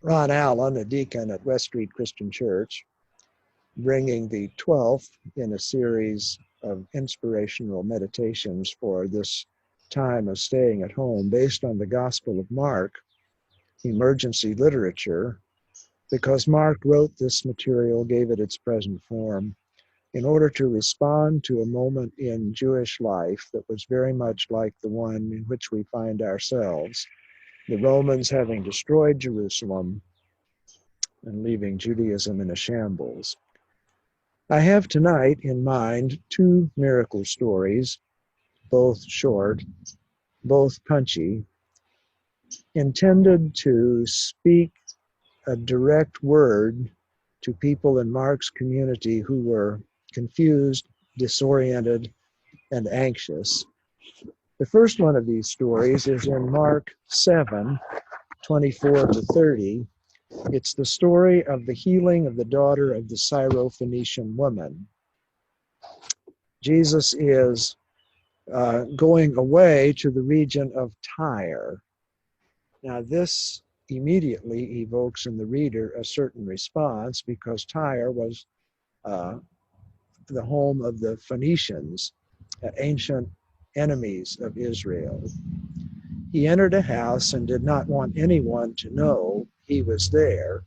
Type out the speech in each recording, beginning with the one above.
Ron Allen, a deacon at West Street Christian Church, bringing the 12th in a series of inspirational meditations for this time of staying at home based on the Gospel of Mark, emergency literature, because Mark wrote this material, gave it its present form, in order to respond to a moment in Jewish life that was very much like the one in which we find ourselves, the Romans having destroyed Jerusalem and leaving Judaism in a shambles. I have tonight in mind two miracle stories, both short, both punchy, intended to speak a direct word to people in Mark's community who were confused, disoriented, and anxious. The first one of these stories is in Mark 7:24-30. It's the story of the healing of the daughter of the Syrophoenician woman. Jesus is going away to the region of Tyre. Now, this immediately evokes in the reader a certain response because Tyre was the home of the Phoenicians, ancient enemies of Israel. He entered a house and did not want anyone to know he was there,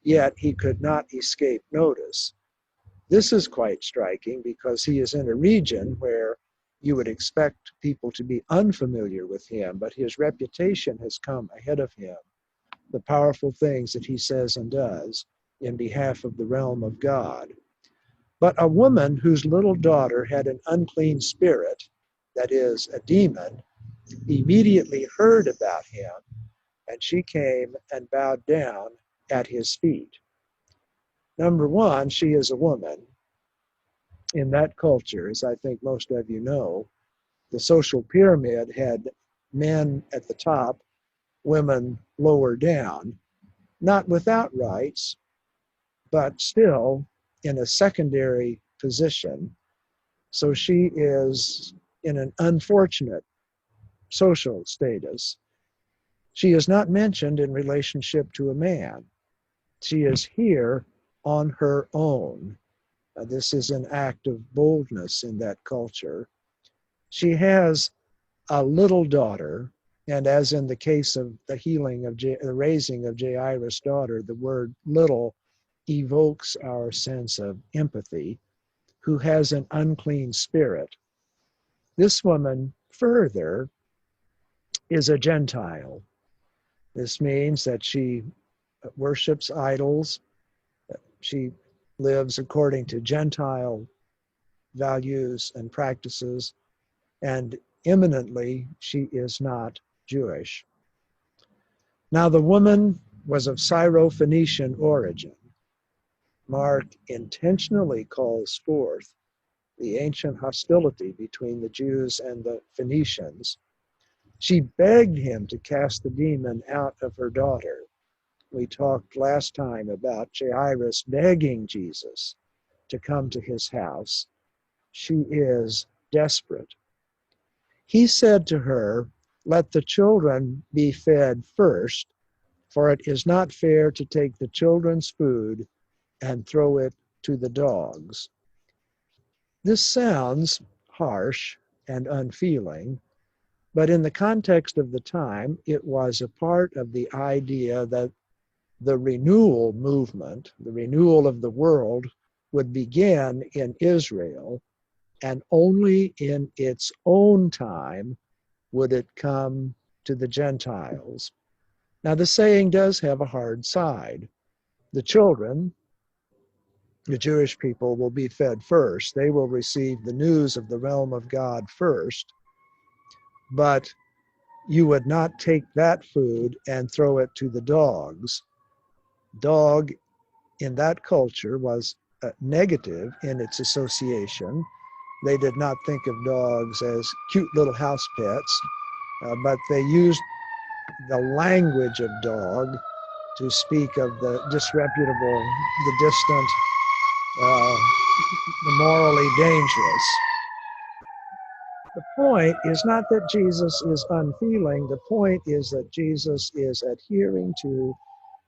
yet he could not escape notice. This is quite striking because he is in a region where you would expect people to be unfamiliar with him, but his reputation has come ahead of him. The powerful things that he says and does in behalf of the realm of God. But a woman whose little daughter had an unclean spirit, that is, a demon, immediately heard about him, and she came and bowed down at his feet. Number one, she is a woman. In that culture, as I think most of you know, the social pyramid had men at the top, women lower down, not without rights, but still in a secondary position. So she is in an unfortunate social status. She is not mentioned in relationship to a man. She is here on her own. This is an act of boldness in that culture. She has a little daughter, and as in the case of the healing of the raising of Jairus' daughter, the word little evokes our sense of empathy, who has an unclean spirit. This woman, further, is a Gentile. This means that she worships idols. She lives according to Gentile values and practices, and eminently, she is not Jewish. Now, the woman was of Syrophoenician origin. Mark intentionally calls forth the ancient hostility between the Jews and the Phoenicians. She begged him to cast the demon out of her daughter. We talked last time about Jairus begging Jesus to come to his house. She is desperate. He said to her, "Let the children be fed first, for it is not fair to take the children's food and throw it to the dogs." This sounds harsh and unfeeling, but in the context of the time, it was a part of the idea that the renewal movement, the renewal of the world, would begin in Israel, and only in its own time would it come to the Gentiles. Now, the saying does have a hard side. The children, the Jewish people, will be fed first. They will receive the news of the realm of God first, but you would not take that food and throw it to the dogs. Dog in that culture was negative in its association. They did not think of dogs as cute little house pets, but they used the language of dog to speak of the disreputable, the distant, the morally dangerous. The point is not that Jesus is unfeeling. The point is that Jesus is adhering to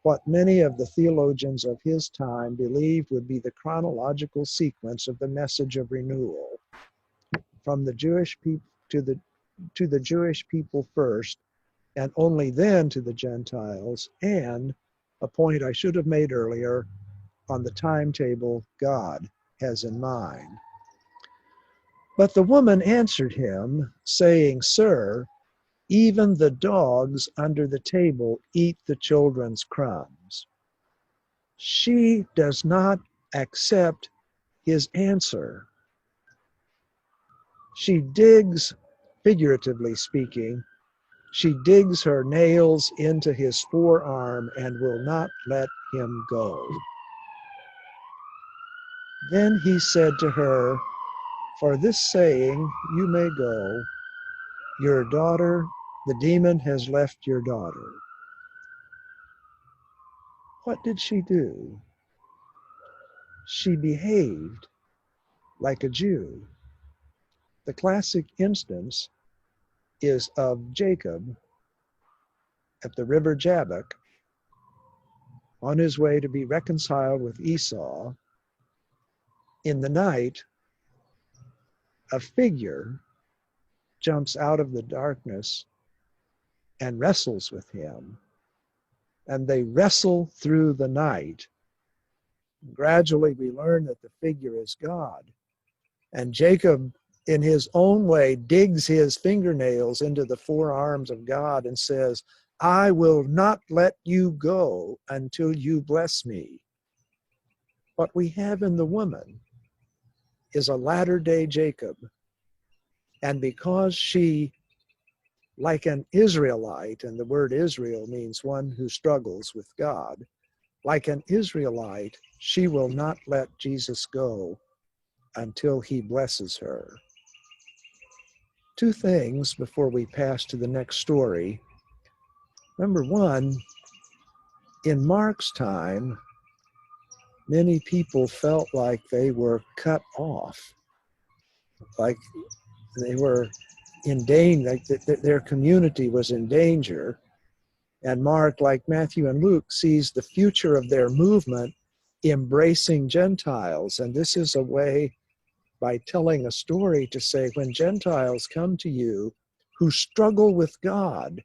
what many of the theologians of his time believed would be the chronological sequence of the message of renewal, from the Jewish people to the Jewish people first, and only then to the Gentiles, and a point I should have made earlier on the timetable God has in mind. But the woman answered him, saying, Sir, even the dogs under the table eat the children's crumbs. She does not accept his answer. She digs, figuratively speaking, she digs her nails into his forearm and will not let him go. Then he said to her, For this saying you may go. Your daughter, the demon has left your daughter. What did she do? She behaved like a Jew. The classic instance is of Jacob at the river Jabbok on his way to be reconciled with Esau. In the night, a figure jumps out of the darkness and wrestles with him. And they wrestle through the night. Gradually, we learn that the figure is God. And Jacob, in his own way, digs his fingernails into the forearms of God and says, I will not let you go until you bless me. What we have in the woman is a latter-day Jacob. And because she, like an Israelite, and the word Israel means one who struggles with God, like an Israelite, she will not let Jesus go until he blesses her. Two things before we pass to the next story. Number one, in Mark's time, many people felt like they were cut off, like they were in danger, like their community was in danger. And Mark, like Matthew and Luke, sees the future of their movement embracing Gentiles. And this is a way, by telling a story, to say, when Gentiles come to you who struggle with God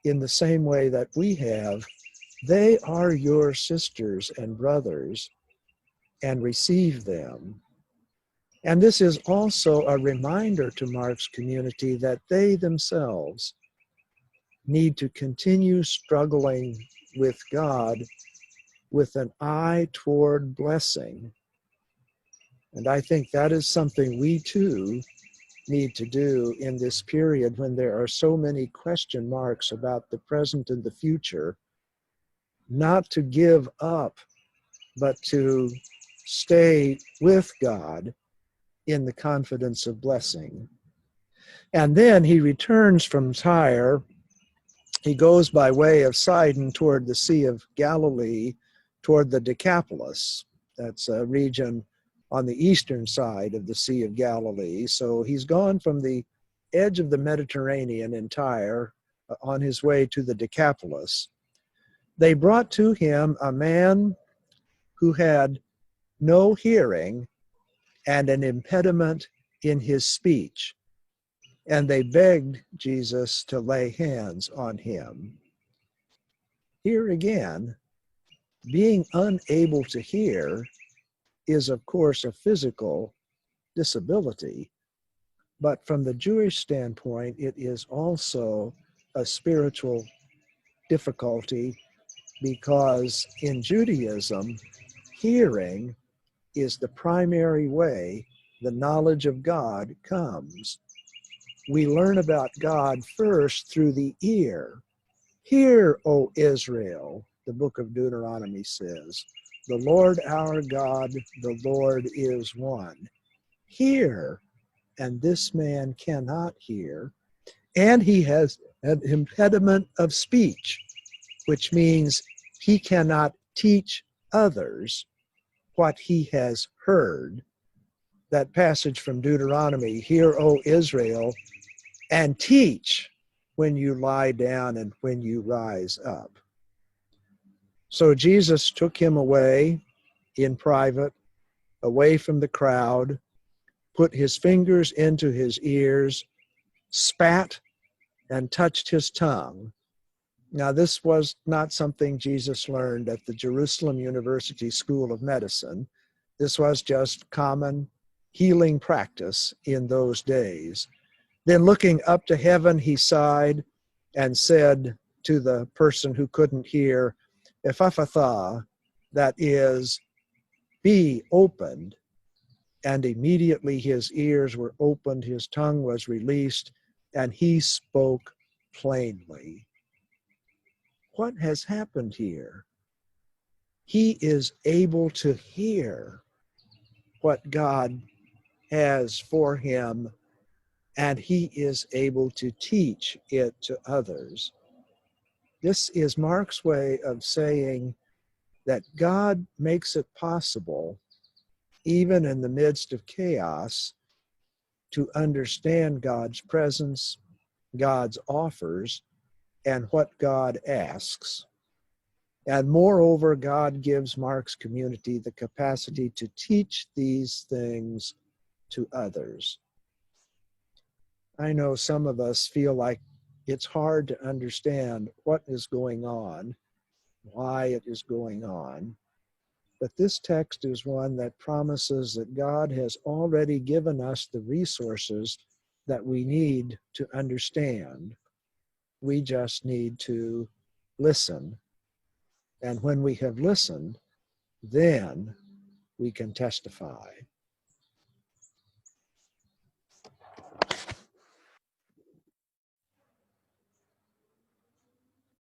in the same way that we have, they are your sisters and brothers, and receive them. And this is also a reminder to Mark's community that they themselves need to continue struggling with God with an eye toward blessing. And I think that is something we too need to do in this period when there are so many question marks about the present and the future, not to give up, but to stay with God in the confidence of blessing. And then he returns from Tyre. He goes by way of Sidon toward the Sea of Galilee, toward the Decapolis. That's a region on the eastern side of the Sea of Galilee. So he's gone from the edge of the Mediterranean in Tyre on his way to the Decapolis. They brought to him a man who had no hearing and an impediment in his speech. And they begged Jesus to lay hands on him. Here again, being unable to hear is, of course, a physical disability, but from the Jewish standpoint, it is also a spiritual difficulty, because in Judaism, hearing is the primary way the knowledge of God comes. We learn about God first through the ear. Hear, O Israel, the book of Deuteronomy says, the Lord our God, the Lord is one. Hear, and this man cannot hear, and he has an impediment of speech, which means he cannot teach others what he has heard. That passage from Deuteronomy, hear, O Israel, and teach when you lie down and when you rise up. So Jesus took him away in private, away from the crowd, put his fingers into his ears, spat, and touched his tongue. Now, this was not something Jesus learned at the Jerusalem University School of Medicine. This was just common healing practice in those days. Then, looking up to heaven, he sighed and said to the person who couldn't hear, Ephatha, that is, be opened. And immediately his ears were opened, his tongue was released, and he spoke plainly. What has happened here? He is able to hear what God has for him, and he is able to teach it to others. This is Mark's way of saying that God makes it possible, even in the midst of chaos, to understand God's presence, God's offers, and what God asks. And moreover, God gives Mark's community the capacity to teach these things to others. I know some of us feel like it's hard to understand what is going on, why it is going on. But this text is one that promises that God has already given us the resources that we need to understand. We just need to listen. And when we have listened, then we can testify.